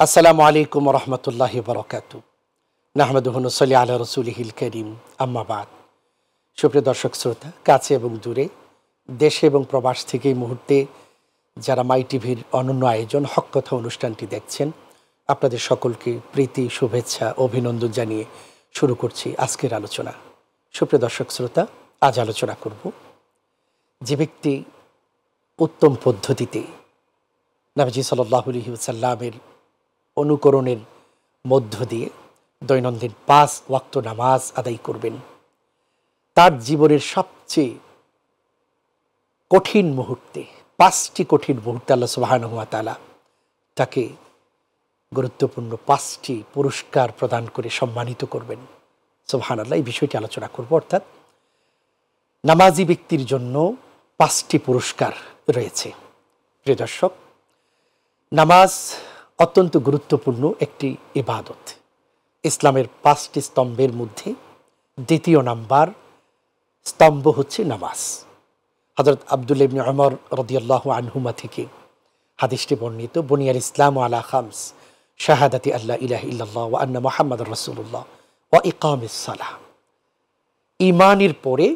আসসালামু আলাইকুম রহমতুল্লাহি বরকাতু। নাহমাদুহু নুসাল্লি আলা রাসূলিহিল কারীম, আম্মা বাদ। সুপ্রিয় দর্শক শ্রোতা, কাছে এবং দূরে, দেশে এবং প্রবাস থেকে এই মুহূর্তে যারা মাই টিভির অনন্য আয়োজন হক কথা অনুষ্ঠানটি দেখছেন, আপনাদের সকলকে প্রীতি, শুভেচ্ছা, অভিনন্দন জানিয়ে শুরু করছি আজকের আলোচনা। সুপ্রিয় দর্শক শ্রোতা, আজ আলোচনা করব যে ব্যক্তি উত্তম পদ্ধতিতে নবীজি সাল্লাল্লাহু আলাইহি ওয়াসাল্লামের অনুকরণের মধ্য দিয়ে দৈনন্দিন ৫ ওয়াক্ত নামাজ আদায় করবেন, তার জীবনের সবচেয়ে কঠিন মুহূর্তে ৫টি কঠিন মুহূর্তে আল্লাহ সুবহানাহু ওয়া তাআলা তাকে গুরুত্বপূর্ণ ৫টি পুরস্কার প্রদান করে সম্মানিত করবেন। সুবহানাল্লাহ, এই বিষয়টি আলোচনা করব। অর্থাৎ নামাজি ব্যক্তির জন্য ৫টি পুরস্কার রয়েছে। প্রিয় দর্শক, নামাজ অত্যন্ত গুরুত্বপূর্ণ একটি ইবাদত। ইসলামের ৫টি স্তম্ভের মধ্যে দ্বিতীয় নাম্বার স্তম্ভ হচ্ছে নামাজ। হযরত আব্দুল্লাহ ইবনে ওমর রাদিয়াল্লাহু আনহুমা থেকে হাদিসটি বর্ণিত, বুনিয়াল ইসলামু আলা খামস, শাহাদাতি আল্লা ইলাহা ইল্লাল্লাহ ওয়া আন্না মুহাম্মাদুর রাসূলুল্লাহ ওয়া ইকামিস সালাহ। ঈমানের পরে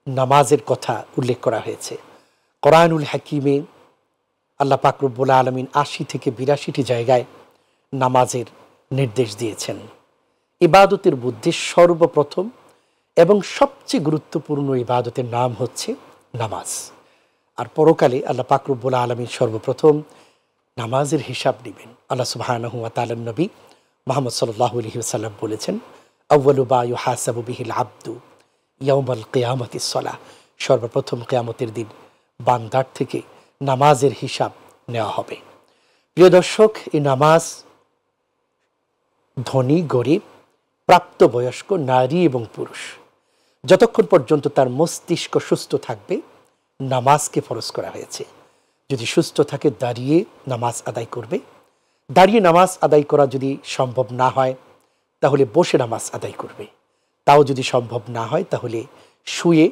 নামাজের কথা উল্লেখ করা হয়েছে। কোরআনুল হাকিমে আল্লাহ পাক রব্বুল আলামিন ৮০ থেকে ৮২টি জায়গায় নামাজের নির্দেশ দিয়েছেন। ইবাদতের মধ্যে সর্বপ্রথম এবং সবচেয়ে গুরুত্বপূর্ণ ইবাদতের নাম হচ্ছে নামাজ। আর পরকালে আল্লাহ পাক রব্বুল আলামিন সর্বপ্রথম নামাজের হিসাব নেবেন। আল্লাহ সুবহানাহু ওয়া তাআলার নবী মুহাম্মদ সাল্লাল্লাহু আলাইহি ওয়াসাল্লাম বলেছেন, আউয়ালু মা ইউহাসাবু বিহিল আবদু ইয়াউমাল কিয়ামাতিস সালাহ। সর্বপ্রথম কিয়ামতের দিন বান্দার থেকে নামাজের হিসাব নেওয়া হবে। প্রিয় দর্শক, এই নামাজ ধনী, গরিব, প্রাপ্তবয়স্ক, নারী এবং পুরুষ, যতক্ষণ পর্যন্ত তার মস্তিষ্ক সুস্থ থাকবে নামাজকে ফরজ করা হয়েছে। যদি সুস্থ থাকে দাঁড়িয়ে নামাজ আদায় করবে, দাঁড়িয়ে নামাজ আদায় করা যদি সম্ভব না হয় তাহলে বসে নামাজ আদায় করবে, তাও যদি সম্ভব না হয় তাহলে শুয়ে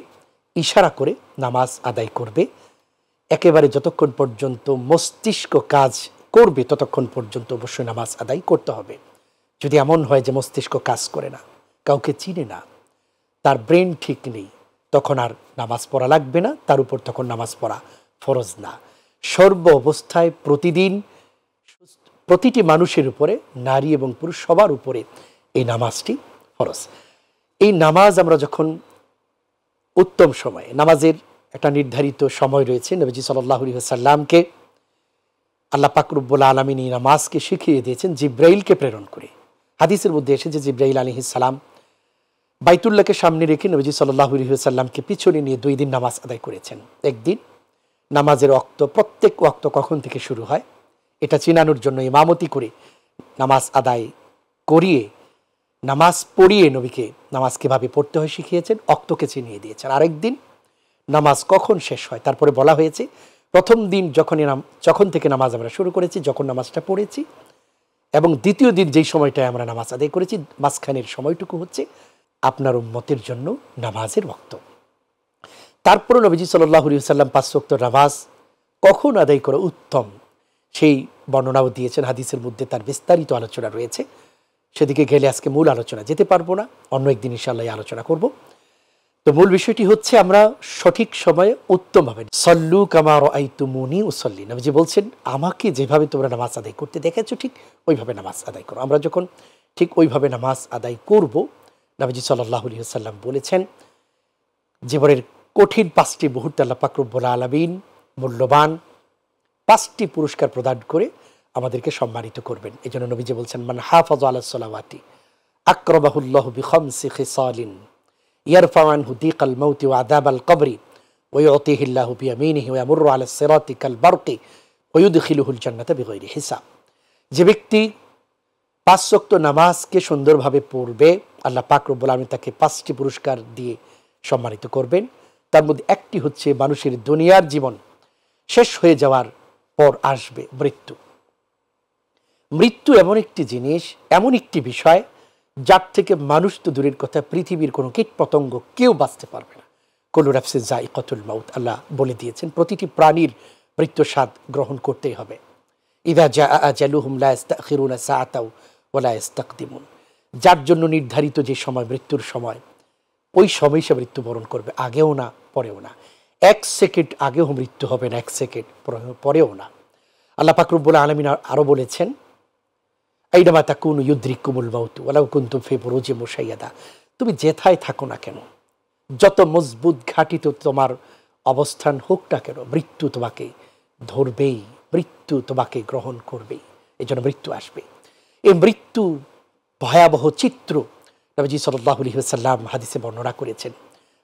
ইশারা করে নামাজ আদায় করবে। একেবারে যতক্ষণ পর্যন্ত মস্তিষ্ক কাজ করবে ততক্ষণ পর্যন্ত অবশ্যই নামাজ আদায় করতে হবে। যদি এমন হয় যে মস্তিষ্ক কাজ করে না, কাউকে চিনে না, তার ব্রেন ঠিক নেই, তখন আর নামাজ পড়া লাগবে না, তার উপর তখন নামাজ পড়া ফরজ না। সর্ব অবস্থায় প্রতিদিন প্রতিটি মানুষের উপরে, নারী এবং পুরুষ সবার উপরে এই নামাজটি ফরজ। এই নামাজ আমরা যখন উত্তম সময়ে, নামাজের একটা নির্ধারিত সময় রয়েছে। নবীজি সাল্লাল্লাহু আলাইহি ওয়াসাল্লামকে আল্লাহ পাক রব্বুল আলামিন এই নামাজকে শিখিয়ে দিয়েছেন জিব্রাইলকে প্রেরণ করে। হাদিসের মধ্যে এসেছে জিব্রাইল আলাইহিস সালাম বাইতুল্লাহকে সামনে রেখে নবীজি সাল্লাল্লাহু আলাইহি ওয়াসাল্লামকে পিছনে নিয়ে 2 দিন নামাজ আদায় করেছেন। একদিন নামাজের ওয়াক্ত, প্রত্যেক ওয়াক্ত কখন থেকে শুরু হয় এটা চিনানোর জন্য ইমামতি করে নামাজ আদায় করিয়ে, নামাজ পড়িয়ে নবীকে নামাজ কীভাবে পড়তে হয় শিখিয়েছেন, ওয়াক্তকে চিনিয়ে দিয়েছেন। আরেকদিন নামাজ কখন শেষ হয় তারপরে বলা হয়েছে প্রথম দিন যখন থেকে নামাজ আমরা শুরু করেছি, যখন নামাজটা পড়েছি, এবং দ্বিতীয় দিন যেই সময়টায় আমরা নামাজ আদায় করেছি, মাঝখানের সময়টুকু হচ্ছে আপনার উম্মতের জন্য নামাজের ওয়াক্ত। তারপরে নবীজি সাল্লাল্লাহু আলাইহি ওয়াসাল্লাম 5 ওয়াক্ত নামাজ কখন আদায় করা উত্তম সেই বর্ণনাও দিয়েছেন। হাদিসের মধ্যে তার বিস্তারিত আলোচনা রয়েছে, সেদিকে গেলে আজকে মূল আলোচনা যেতে পারবো না, অন্য একদিন ইনশাআল্লাহ আলোচনা করব। তো মূল বিষয়টি হচ্ছে আমরা সঠিক সময়ে উত্তমভাবে সল্লু কামা রাআইতুমুনি উসাল্লি। নবীজি বলছেন, আমাকে যেভাবে তোমরা নামাজ আদায় করতে দেখেছো ঠিক ওইভাবে নামাজ আদায় করো। আমরা যখন ঠিক ওইভাবে নামাজ আদায় করব, নবীজি সাল্লাল্লাহু আলাইহি ওয়াসাল্লাম বলেছেন জীবনের কঠিন 5টি মুহূর্তে আল্লাহ পাক রব্বুল আলামিন মূল্যবান 5টি পুরস্কার প্রদান করে আমাদেরকে সম্মানিত করবেন। এই জন্য নবীজি বলছেন, মান হাফাযা আলাস সালাওয়াতি আকরামাহুল্লাহু বিখামসি খিসালিন ইয়ারফাউ আনহু দিকাল মাউতি ওয়া আযাবাল কবরি ওয়া ইউতিহিল্লাহু বিয়ামিনিহি ওয়া ইয়ামুররু আলাস সিরাতি কাল বারকি ওয়া ইউদখিলুহুল জান্নাতা বিগাইরি হিসাব। যে ব্যক্তি 5 ওয়াক্ত নামাজকে সুন্দরভাবে পড়বে, আল্লাহ পাক রব্বুল আলামিন তাকে 5টি পুরস্কার দিয়ে সম্মানিত করবেন। তার মধ্যে একটি হচ্ছে মানুষের দুনিয়ার জীবন শেষ হয়ে যাওয়ার পর আসবে মৃত্যু। মৃত্যু এমন একটি জিনিস, এমন একটি বিষয় যার থেকে মানুষ তো দূরের কথা, পৃথিবীর কোনো কীট পতঙ্গ কেউ বাঁচতে পারবে না। কুল্লু নাফসিন যায়িকাতুল মাউত, আল্লাহ বলে দিয়েছেন প্রতিটি প্রাণীর মৃত্যু স্বাদ গ্রহণ করতেই হবে। ইযা জাআ আজালুহুম লা ইস্তাখিরুনা সাআতাও ওয়া লা ইস্তাকদিমুন। যার জন্য নির্ধারিত যে সময়, মৃত্যুর সময়, ওই সময় সে মৃত্যুবরণ করবে, আগেও না পরেও না। ১ সেকেন্ড আগেও মৃত্যু হবে না, ১ সেকেন্ড পরেও না। আল্লাহ পাক রব্বুল আলামিন আরো বলেছেন, আইনামা তাকুনু ইউদরিকুমুল মাউত ওয়ালাউ কুনতুম ফি বুরুজিম মুশাইয়াদা। তুমি যেথায় থাকো না কেন, যত মজবুত ঘাটিত তোমার অবস্থান হোক না কেন, মৃত্যু তোমাকে ধরবেই, মৃত্যু তোমাকে গ্রহণ করবেই। এই জন্য মৃত্যু আসবে। এই মৃত্যু ভয়াবহ চিত্র নবীজি সাল্লাল্লাহু আলাইহি ওয়াসাল্লাম হাদিসে বর্ণনা করেছেন।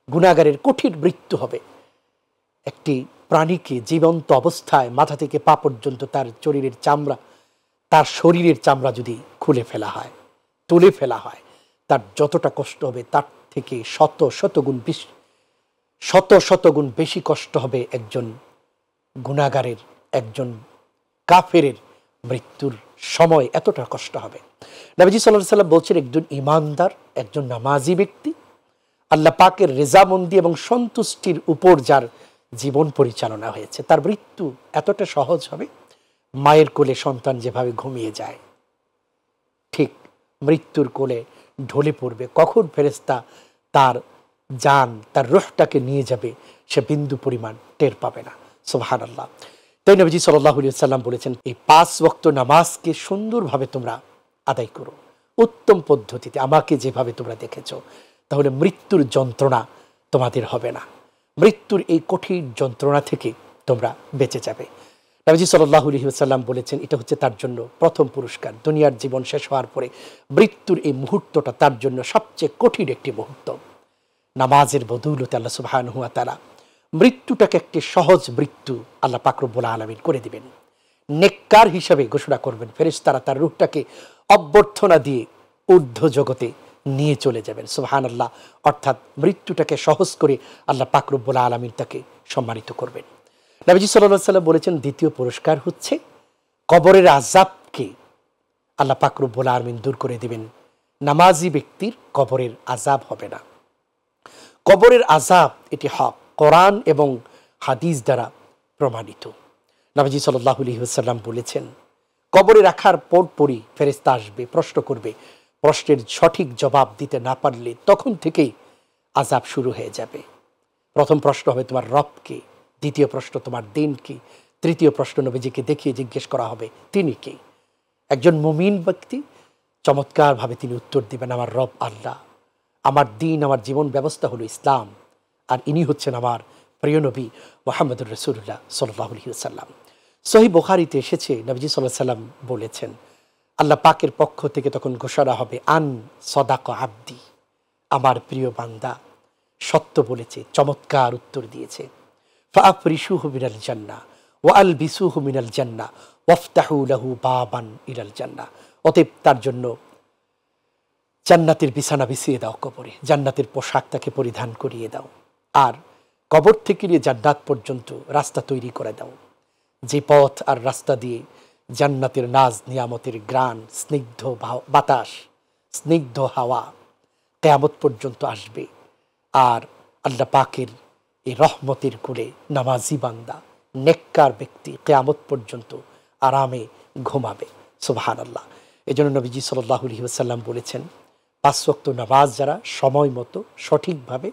গুনাহগারের কঠিন মৃত্যু হবে। একটি প্রাণীকে জীবন্ত অবস্থায় মাথা থেকে পা পর্যন্ত তার শরীরের চামড়া যদি খুলে ফেলা হয়, তুলে ফেলা হয়, তার যতটা কষ্ট হবে তার থেকে শত শত গুণ বেশি কষ্ট হবে একজন গুনাহগারের, একজন কাফেরের মৃত্যুর সময় এতটা কষ্ট হবে। নবীজি সাল্লাল্লাহু আলাইহি ওয়াসাল্লাম বলছেন, একজন ঈমানদার, একজন নামাজি ব্যক্তি, আল্লাহ পাকের রেজামন্দি এবং সন্তুষ্টির উপর যার জীবন পরিচালনা হয়েছে, তার মৃত্যু এতটা সহজ হবে, মায়ের কোলে সন্তান যেভাবে ঘুমিয়ে যায়, ঠিক মৃত্যুর কোলে ঢলে পড়বে। কখন ফেরেশতা তার জান, তার রূহটাকে নিয়ে যাবে, সে বিন্দু পরিমাণ টের পাবে না। সুবহানাল্লাহ। তাই নবীজি সাল্লাল্লাহু আলাইহি ওয়াসাল্লাম বলেছেন, এই 5 ওয়াক্ত নামাজকে সুন্দরভাবে তোমরা আদায় করো, উত্তম পদ্ধতিতে, আমাকে যেভাবে তোমরা দেখেছো, তাহলে মৃত্যুর যন্ত্রণা তোমাদের হবে না। মৃত্যুর এই কঠিন যন্ত্রণা থেকে তোমরা বেঁচে যাবে। নবীজি সাল্লাল্লাহু আলাইহি ওয়াসাল্লাম বলেছেন, এটা হচ্ছে তার জন্য প্রথম পুরস্কার। দুনিয়ার জীবন শেষ হওয়ার পরে মৃত্যুর এই মুহূর্তটা তার জন্য সবচেয়ে কঠিন একটি মুহূর্ত। নামাজের বদৌলতে আল্লাহ সুবহানাহু ওয়া তাআলা মৃত্যুটাকে একটি সহজ মৃত্যু আল্লাহ পাক রব্বুল আলামিন করে দিবেন। নেককার হিসাবে ঘোষণা করবেন, ফেরেশতারা তার রূহটাকে অভ্যর্থনা দিয়ে ঊর্ধ্ব জগতে নিয়ে চলে যাবেন। সুবহানাল্লাহ। অর্থাৎ মৃত্যুটাকে সহজ করে আল্লাহ পাক রব্বুল আলামিন তাকে সম্মানিত করবেন। নবীজি সাল্লাল্লাহু আলাইহি ওয়াসাল্লাম বলেছেন, দ্বিতীয় পুরস্কার হচ্ছে কবরের আযাবকে আল্লাহ পাক রব্বুল আলামিন দূর করে দিবেন। নামাজি ব্যক্তির কবরের আযাব হবে না। কবরের আযাব এটি হক, কোরআন এবং হাদিস দ্বারা প্রমাণিত। নবীজি সাল্লাল্লাহু আলাইহি ওয়াসাল্লাম বলেছেন, কবরে রাখার পরপরই ফেরেশতা আসবে, প্রশ্ন করবে। প্রশ্নের সঠিক জবাব দিতে না পারলে তখন থেকেই আযাব শুরু হয়ে যাবে। প্রথম প্রশ্ন হবে তোমার রব কে, দ্বিতীয় প্রশ্ন তোমার দিন কি, তৃতীয় প্রশ্ন নবীজিকে দেখিয়ে জিজ্ঞেস করা হবে তিনি কে। একজন মুমিন ব্যক্তি চমৎকারভাবে তিনি উত্তর দিবেন, আমার রব আল্লাহ, আমার দিন, আমার জীবন ব্যবস্থা হলো ইসলাম, আর ইনি হচ্ছেন আমার প্রিয় নবী মুহাম্মদুর রাসূলুল্লাহ সাল্লাল্লাহু আলাইহি ওয়াসাল্লাম। সহিহ বুখারীতে এসেছে, নবীজি সাল্লাল্লাহু আলাইহি ওয়াসাল্লাম বলেছেন, আল্লাহ পাকের পক্ষ থেকে তখন ঘোষণা হবে, আন সদাকা আব্দি, আমার প্রিয় বান্দা সত্য বলেছে, চমৎকার উত্তর দিয়েছে। ফাআফরিশুহু মিনাল জান্নাহ ওয়া আলবিসুহু মিনাল জান্নাহ ওয়াফতাহু লাহু বাবান ইলাল জান্নাহ। অতএব তার জন্য জান্নাতের বিছানা বিছিয়ে দাও, কবরে জান্নাতের পোশাক তাকে পরিধান করিয়ে দাও, আর কবর থেকে নিয়ে জান্নাত পর্যন্ত রাস্তা তৈরি করে দাও, যে পথ আর রাস্তা দিয়ে জান্নাতের নাজ, নিয়ামতের গ্রাণ, স্নিগ্ধ বাতাস, স্নিগ্ধ হাওয়া কিয়ামত পর্যন্ত আসবে। আর আল্লাহ পাকের এই রহমতের কোলে নামাজি বান্দা, নেককার ব্যক্তি কিয়ামত পর্যন্ত আরামে ঘুমাবে। সুবহানাল্লাহ। এজন্য নবীজি সাল্লাল্লাহু আলাইহি ওয়াসাল্লাম বলেছেন, 5 ওয়াক্ত নামাজ যারা সময় মতো সঠিকভাবে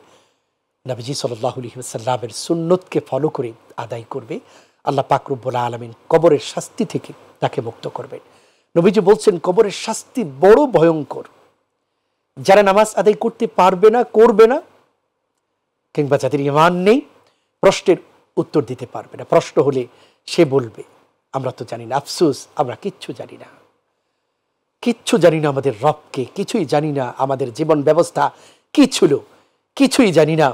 নবীজি সাল্লাল্লাহু আলাইহি ওয়াসাল্লামের সুন্নতকে ফলো করে আদায় করবে, আল্লাহ পাক রব্বুল আলামিন কবরের শাস্তি থেকে তাকে মুক্ত করবেন। নবীজি বলছেন, কবরের শাস্তি বড় ভয়ঙ্কর। যারা নামাজ আদায় করতে পারবে না, করবে না, কিংবা যাদের ঈমান নেই, প্রশ্নের উত্তর দিতে পারবে না, প্রশ্ন হলে সে বলবে আমরা তো জানি না, আফসোস আমরা কিচ্ছু জানি না, কিচ্ছু জানি না আমাদের রবকে, কিছুই জানি না আমাদের জীবন ব্যবস্থা কি ছিল, কিছুই জানি না।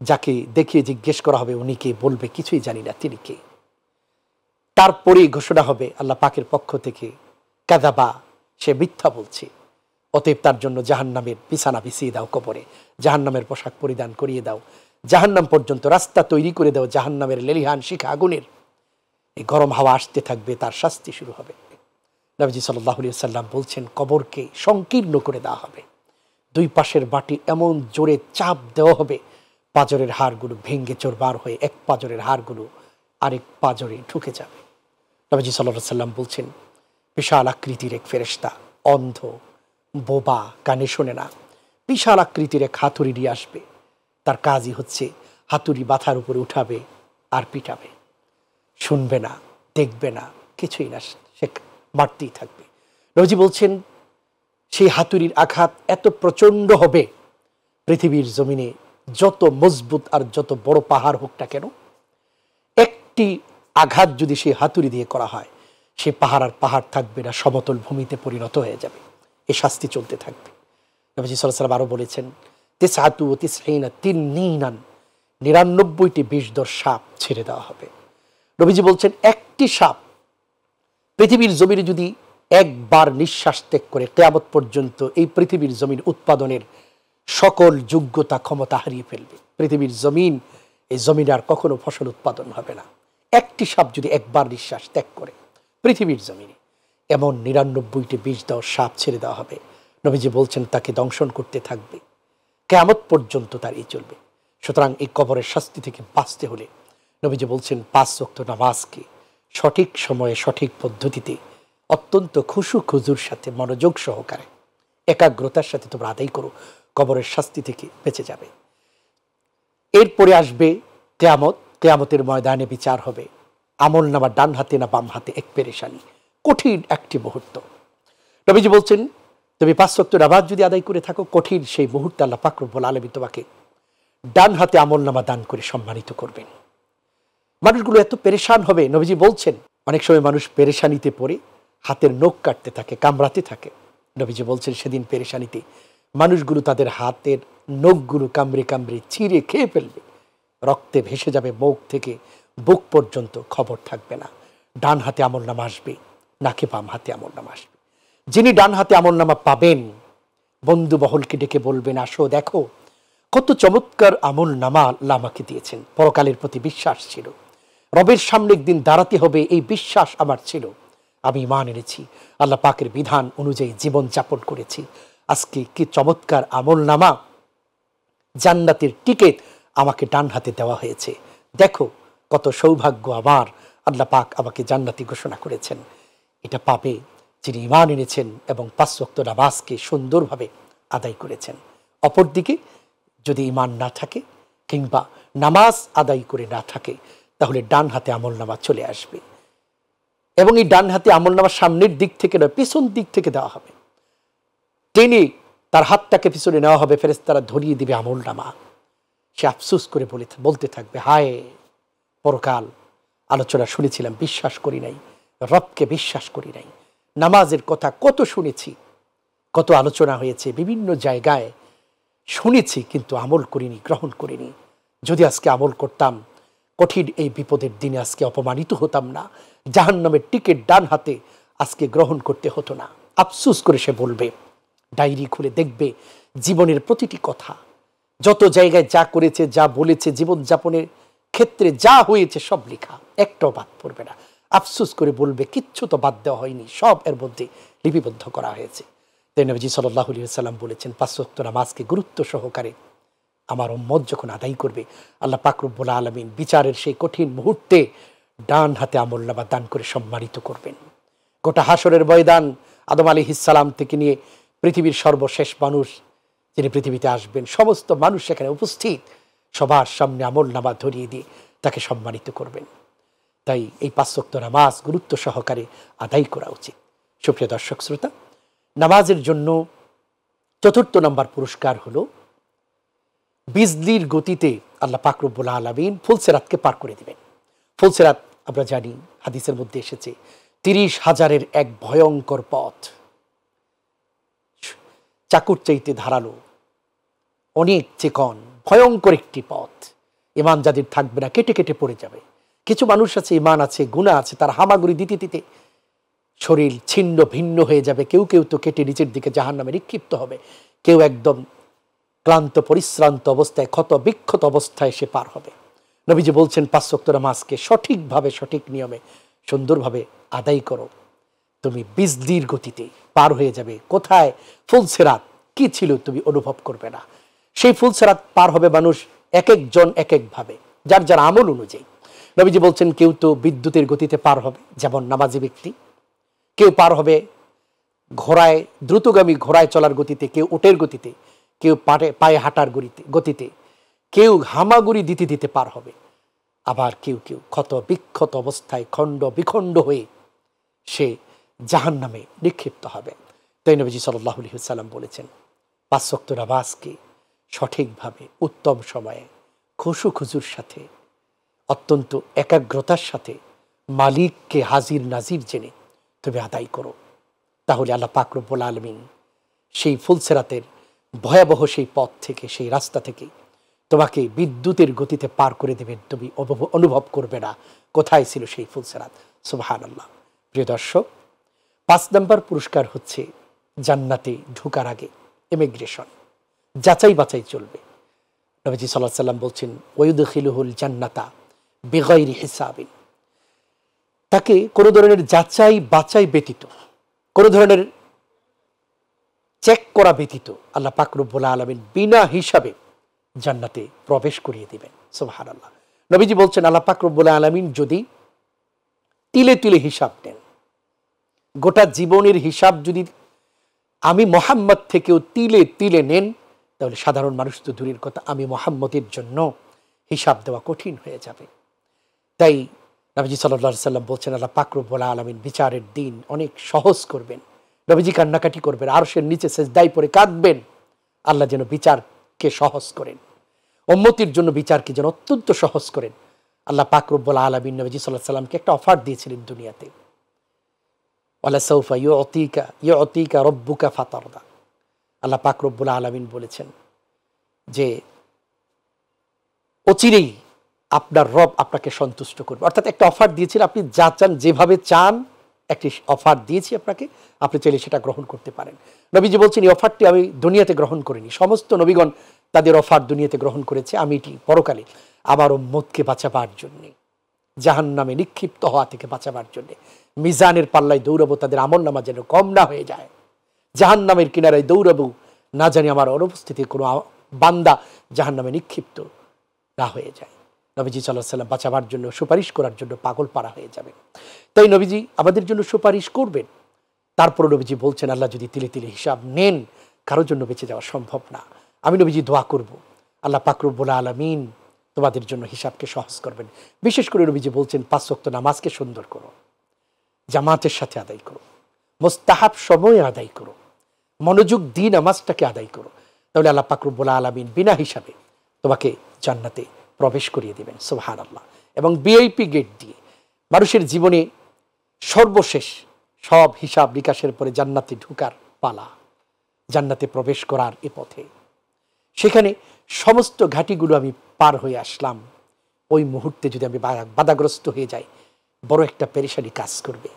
যাকে দেখিয়ে জিজ্ঞেস করা হবে উনি কে, বলবে কিছুই জানি না, তিনি কে। তারপরেই ঘোষণা হবে আল্লাহ পাকের পক্ষ থেকে, কাযাবা, সে মিথ্যা বলছে, অতএব তার জন্য জাহান্নামের বিছানা বিছিয়ে দাও, কবরে জাহান্নামের পোশাক পরিধান করিয়ে দাও, জাহান্নাম পর্যন্ত রাস্তা তৈরি করে দাও, জাহান্নামের লেলিহান শিখা আগুনের এই গরম হাওয়া আসতে থাকবে, তার শাস্তি শুরু হবে। নবীজি সাল্লাল্লাহু আলাইহি ওয়াসাল্লাম বলছেন, কবরকে সংকীর্ণ করে দেওয়া হবে, দুই পাশের বাটি এমন জোরে চাপ দেওয়া হবে, পাঁজরের হাড়গুলো ভেঙ্গে চোরবার হয়ে এক পাঁজরের হাড়গুলো আরেক পাঁজরে ঢুকে যাবে। নবীজি সাল্লাল্লাহু আলাইহি সাল্লাম বলছেন, বিশাল আকৃতির এক ফেরেশতা, অন্ধ, বোবা, কানে শোনে না, বিশাল আকৃতির এক হাতুড়ি নিয়ে আসবে। তার কাজই হচ্ছে হাতুড়ি মাথার উপরে উঠাবে আর পিটাবে। শুনবে না, দেখবে না, কিছুই না, সে মারতেই থাকবে। নবীজি বলছেন, সেই হাতুড়ির আঘাত এত প্রচণ্ড হবে, পৃথিবীর জমিনে যত মজবুত আর যত বড় পাহাড় হোক না কেন, একটি আঘাত যদি সেই হাতুড়ি দিয়ে করা হয়, সে পাহাড় আর পাহাড় থাকবে না, সমতল ভূমিতে পরিণত হয়ে যাবে। এ শাস্তি চলতে থাকবে। নবীজি সাল্লাল্লাহু আলাইহি ওয়াসাল্লাম আরও বলেছেন, 99টি বিষধর সাপ ছেড়ে দেওয়া হবে। নবীজি বলছেন, একটি সাপ পৃথিবীর জমিনে যদি একবার নিঃশ্বাস ত্যাগ করে, কিয়ামত পর্যন্ত এই পৃথিবীর জমিন উৎপাদনের সকল যোগ্যতা ক্ষমতা হারিয়ে ফেলবে। পৃথিবীর জমিন, এই জমিনে আর কখনো ফসল উৎপাদন হবে না। একটি সাপ যদি একবার নিঃশ্বাস ত্যাগ করে পৃথিবীর জমিনে, এমন 99টি বিষধর সাপ ছেড়ে দেওয়া হবে। নবীজি বলছেন, তাকে দংশন করতে থাকবে, কিয়ামত পর্যন্ত তার এই চলবে। সুতরাং এই কবরের শাস্তি থেকে বাঁচতে হলে নবীজি বলছেন, 5 ওয়াক্ত নামাজকে সঠিক সময়ে সঠিক পদ্ধতিতে অত্যন্ত খুশু খুজুর সাথে, মনোযোগ সহকারে, একাগ্রতার সাথে তোমরা আদায় করো, কবরের শাস্তি থেকে বেঁচে যাবে। এরপরে আসবে কিয়ামত। কিয়ামতের ময়দানে বিচার হবে। আমল নামা ডান হাতে না বাম হাতে, এক পেরেশানি, কঠিন একটি মুহূর্ত। নবীজি বলছেন, তুমি 5 ওয়াক্ত নামাজ যদি আদায় করে থাকো, কঠিন সেই মুহূর্তে আল্লাহ পাক রব্বুল আলামিন তোমাকে ডান হাতে আমল নামা দান করে সম্মানিত করবেন। মানুষগুলো এত পেরেশান হবে। নবীজি বলছেন, অনেক সময় মানুষ পেরেশানিতে পড়ে হাতের নখ কাটতে থাকে, কামড়াতে থাকে। নবীজি বলছেন, সেদিন পেরেশানিতে মানুষগুলো তাদের হাতের নখগুলো কামড়ে কামড়ে ছিঁড়ে খেয়ে ফেলবে, রক্তে ভেসে যাবে মুখ থেকে বুক পর্যন্ত, খবর থাকবে না। ডান হাতে আমল নামা আসবে, নাকি বাম হাতে আমল নামা আসবে। যিনি ডান হাতে আমল নামা পাবেন, বন্ধু মহলকে ডেকে বলবেন, আসো দেখো কত চমৎকার আমল নামা আল্লাহ আমাকে দিয়েছেন। পরকালের প্রতি বিশ্বাস ছিল, রবের সামনে একদিন দাঁড়াতে হবে, এই বিশ্বাস আমার ছিল। আমি ঈমান এনেছি, আল্লাহ পাকের বিধান অনুযায়ী জীবন যাপন করেছি। আজকে কি চমৎকার আমল নামা, জান্নাতের টিকিট আমাকে ডান হাতে দেওয়া হয়েছে। দেখো কত সৌভাগ্য আমার, আল্লাহ পাক আমাকে জান্নাতি ঘোষণা করেছেন। এটা পাবে যিনি ঈমান এনেছেন এবং 5 ওয়াক্ত নামাজকে সুন্দরভাবে আদায় করেছেন। অপরদিকে যদি ঈমান না থাকে কিংবা নামাজ আদায় করে না থাকে, তাহলে ডান হাতে আমল নামা চলে আসবে, এবং এই ডান হাতে আমল নামা সামনের দিক থেকে নয়, পিছন দিক থেকে দেওয়া হবে। টেনে তার হাতটাকে পিছনে নেওয়া হবে, ফেরেশতারা ধরিয়ে দিবে আমল নামা। সে আফসোস করে বলতে থাকবে, হায় পরকাল, আলোচনা শুনেছিলাম, বিশ্বাস করি নাই, রবকে বিশ্বাস করি নাই। নামাজের কথা কত শুনেছি, কত আলোচনা হয়েছে, বিভিন্ন জায়গায় শুনেছি, কিন্তু আমল করিনি, গ্রহণ করিনি। যদি আজকে আমল করতাম, কঠিন এই বিপদের দিনে আজকে অপমানিত হতাম না, জাহান্নামের টিকিট ডান হাতে আজকে গ্রহণ করতে হতো না। আফসোস করে সে বলবে, ডায়েরি খুলে দেখবে জীবনের প্রতিটি কথা, যত জায়গায় যা করেছে, যা বলেছে, জীবনযাপনের ক্ষেত্রে যা হয়েছে সব লেখা, একটাও বাদ পড়বে না। আফসোস করে বলবে, কিচ্ছু তো বাদ দেওয়া হয়নি, সব এর মধ্যে লিপিবদ্ধ করা হয়েছে। তাই নবীজি সাল্লাল্লাহু আলাইহি ওয়াসাল্লাম বলেছেন, 5 ওয়াক্ত নামাজকে গুরুত্ব সহকারে আমার উম্মত যখন আদায় করবে, আল্লাহ পাক রব্বুল আলামিন বিচারের সেই কঠিন মুহূর্তে ডান হাতে আমল নামা দান করে সম্মানিত করবেন। গোটা হাসরের ময়দান, আদম আলাইহিস সালাম থেকে নিয়ে পৃথিবীর সর্বশেষ মানুষ যিনি পৃথিবীতে আসবেন, সমস্ত মানুষ সেখানে উপস্থিত, সবার সামনে আমল নামা ধরিয়ে দিয়ে তাকে সম্মানিত করবেন। তাই এই 5 ওয়াক্ত নামাজ গুরুত্ব সহকারে আদায় করা উচিত। সুপ্রিয় দর্শক শ্রোতা, নামাজের জন্য 4র্থ নম্বর পুরস্কার হলো বিজলির গতিতে আল্লাহ পাক রব্বুল আলামিন ফুলসিরাতকে পার করে দিবেন। ফুলসিরাত আমরা জানি, হাদিসের মধ্যে এসেছে, 30,000-এর এক ভয়ঙ্কর পথ, চাকুর চাইতে ধারালো, অনেক চিকন, ভয়ঙ্কর একটি পথ। ঈমান যাদের থাকবে না, কেটে কেটে পড়ে যাবে। কিছু মানুষ আছে, ঈমান আছে, গুনাহ আছে, তার হামাগুড়ি দিতে দিতে শরীর ছিন্ন ভিন্ন হয়ে যাবে। কেউ কেউ তো কেটে নিচের দিকে জাহান্নামে নিক্ষিপ্ত হবে, কেউ একদম ক্লান্ত পরিশ্রান্ত অবস্থায়, ক্ষত বিক্ষত অবস্থায় সে পার হবে। নবীজি বলছেন, 5 ওয়াক্ত নামাজকে সঠিকভাবে, সঠিক নিয়মে, সুন্দরভাবে আদায় করো, তুমি বিজলির গতিতে পার হয়ে যাবে। কোথায় ফুলসিরাত কি ছিল তুমি অনুভব করবে না। সেই ফুলসিরাত পার হবে মানুষ এক একজন এক একভাবে, যার যার আমল অনুযায়ী। নবীজি বলছেন কেউ তো বিদ্যুতের গতিতে পার হবে, যেমন নামাজি ব্যক্তি, কেউ পার হবে ঘোড়ায়, দ্রুতগামী ঘোড়ায় চলার গতিতে, কেউ উটের গতিতে, কেউ পায়ে হাঁটার গতিতে, কেউ হামাগুড়ি দিতে দিতে পার হবে, আবার কেউ কেউ ক্ষত বিক্ষত অবস্থায় খণ্ড বিখণ্ড হয়ে সে জাহান্নামে নিক্ষিপ্ত হবে। তাই নবীজি সাল্লাল্লাহু আলাইহি ওয়াসাল্লাম বলেছেন 5 ওয়াক্ত নামাজকে সঠিকভাবে উত্তম সময়ে খুশু খুজুর সাথে অত্যন্ত একাগ্রতার সাথে মালিককে হাজির নাজির জেনে তুমি আদায় করো, তাহলে আল্লাহ পাক রব্বুল আলামিন সেই ফুলসেরাতের ভয়াবহ সেই পথ থেকে, সেই রাস্তা থেকে তোমাকে বিদ্যুতের গতিতে পার করে দেবেন, তুমি অনুভব করবে না কোথায় ছিল সেই ফুলসেরাত। সুবহানাল্লাহ। প্রিয় দর্শক, 5 নম্বর পুরস্কার হচ্ছে জান্নাতে ঢোকার আগে ইমিগ্রেশন, যাচাই বাছাই চলবে। নবীজি সাল্লাল্লাহু আলাইহি ওয়াসাল্লাম বলছেন ওয়ায়ুদখিলুহুল জান্নাতা বিগাইরি হিসাবিন, তাকে কোনো ধরনের যাচাই বাছাই ব্যতীত, কোনো ধরনের চেক করা ব্যতীত আল্লাহ পাক রব্বুল আলামিন বিনা হিসাবে জান্নাতে প্রবেশ করিয়ে দিবেন। সুবহানাল্লাহ। নবীজি বলছেন আল্লাহ পাক রব্বুল আলামিন যদি তিলে তিলে হিসাব নেন, গোটা জীবনের হিসাব যদি আমি মুহাম্মদ থেকেও তিলে তিলে নেন, তাহলে সাধারণ মানুষ তো দূরের কথা, আমি মুহাম্মদের জন্য হিসাব দেওয়া কঠিন হয়ে যাবে। তাই নবীজি সাল্লাল্লাহু আলাইহি ওয়াসাল্লাম বলছেন আল্লাহ পাক রব্বুল আলামিন বিচারের দিন অনেক সহজ করবেন। নবীজি কান্নাকাটি করবেন, আরশের নিচে সিজদায় পড়ে কাঁদবেন, আল্লাহ যেন বিচারকে সহজ করেন, উম্মতের জন্য বিচারকে যেন অত্যন্ত সহজ করেন। আল্লাহ পাক রব্বুল আলামিন নবীজি সাল্লাল্লাহু আলাইহি ওয়াসাল্লামকে একটা অফার দিয়েছিলেন দুনিয়াতে, ওয়ালা সাউফা ইউতিকা রাব্বুকা ফাতারদা। আল্লাহ পাক রব্বুল আলামিন বলেছেন যে অচিরেই আপনার রব আপনাকে সন্তুষ্ট করবে, অর্থাৎ একটা অফার দিয়েছিল, আপনি যা চান যেভাবে চান একটি অফার দিয়েছি আপনাকে, আপনি চাইলে সেটা গ্রহণ করতে পারেন। নবীজি বলছেন এই অফারটি আমি দুনিয়াতে গ্রহণ করিনি, সমস্ত নবীগণ তাদের অফার দুনিয়াতে গ্রহণ করেছে, আমি এটি পরকালে আমার উম্মতকে বাঁচাবার জন্যে, জাহান্নামে নিক্ষিপ্ত হওয়া থেকে বাঁচাবার জন্যে, মিজানের পাল্লায় দৌড়াবো তাদের আমলনামা যেন কম না হয়ে যায়, জাহান্নামের কিনারায় দৌড়াবো না জানি আমার অনুপস্থিতি কোনো বান্দা জাহান্নামে নিক্ষিপ্ত না হয়ে যায়। নবীজি সাল্লাল্লাহু আলাইহি ওয়াসাল্লাম বাঁচাবার জন্য, সুপারিশ করার জন্য পাগল পারা হয়ে যাবে। তাই নবীজি আমাদের জন্য সুপারিশ করবেন। তারপর নবীজি বলছেন আল্লাহ যদি তিলে তিলে হিসাব নেন, কারোর জন্য বেঁচে যাওয়া সম্ভব না। আমি নবীজি দোয়া করব আল্লাহ পাক রব্বুল আলামিন তোমাদের জন্য হিসাবকে সহজ করবেন। বিশেষ করে নবীজি বলছেন 5 ওয়াক্ত নামাজকে সুন্দর করো, জামাতের সাথে আদায় করো, মুস্তাহাব সময়ে আদায় করো, মনোযোগ দিয়ে নামাজটাকে আদায় করো, তাহলে আল্লাহ পাক রব্বুল আলামিন বিনা হিসাবে তোমাকে জান্নাতে প্রবেশ করিয়ে দেবেন। সুবহানাল্লাহ। এবং ভিআইপি গেট দিয়ে মানুষের জীবনে সর্বশেষ সব হিসাব নিকাশের পরে জান্নাতে ঢুকার পালা, জান্নাতে প্রবেশ করার এ পথে, সেখানে সমস্ত ঘাটিগুলো আমি পার হয়ে আসলাম, ওই মুহূর্তে যদি আমি বাধাগ্রস্ত হয়ে যাই, বড় একটা পেরেশানি কাজ করবে।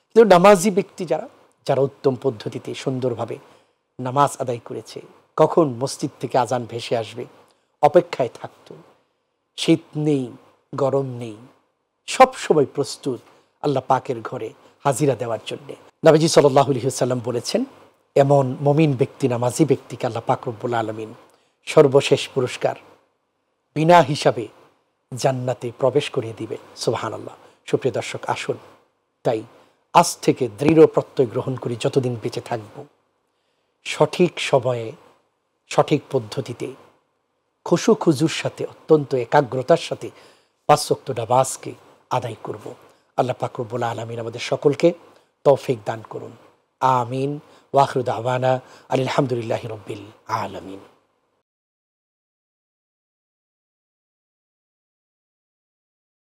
কিন্তু নামাজি ব্যক্তি যারা উত্তম পদ্ধতিতে সুন্দরভাবে নামাজ আদায় করেছে, কখন মসজিদ থেকে আজান ভেসে আসবে অপেক্ষায় থাকতো, শীত নেই গরম নেই, সব সময় প্রস্তুত আল্লাহ পাকের ঘরে হাজিরা দেওয়ার জন্যে। নবীজি সাল্লাল্লাহু আলাইহি ওয়াসাল্লাম বলেছেন এমন মুমিন ব্যক্তি, নামাজি ব্যক্তিকে আল্লাহ পাক রব্বুল আলামিন সর্বশেষ পুরস্কার বিনা হিসাবে জান্নাতে প্রবেশ করিয়ে দিবে। সুবহানাল্লাহ। সুপ্রিয় দর্শক, আসুন তাই আজ থেকে দৃঢ় প্রত্যয় গ্রহণ করি, যতদিন বেঁচে থাকব সঠিক সময়ে সঠিক পদ্ধতিতে খুশু খুজুর সাথে অত্যন্ত একাগ্রতার সাথে 5 ওয়াক্ত নামাজকে আদায় করব। আল্লাহ পাক রব্বুল আলামিন আমাদের সকলকে তৌফিক দান করুন। আমিন। ওয়া আখিরু দাওয়ানা আলহামদুলিল্লাহি রাব্বিল আলামিন।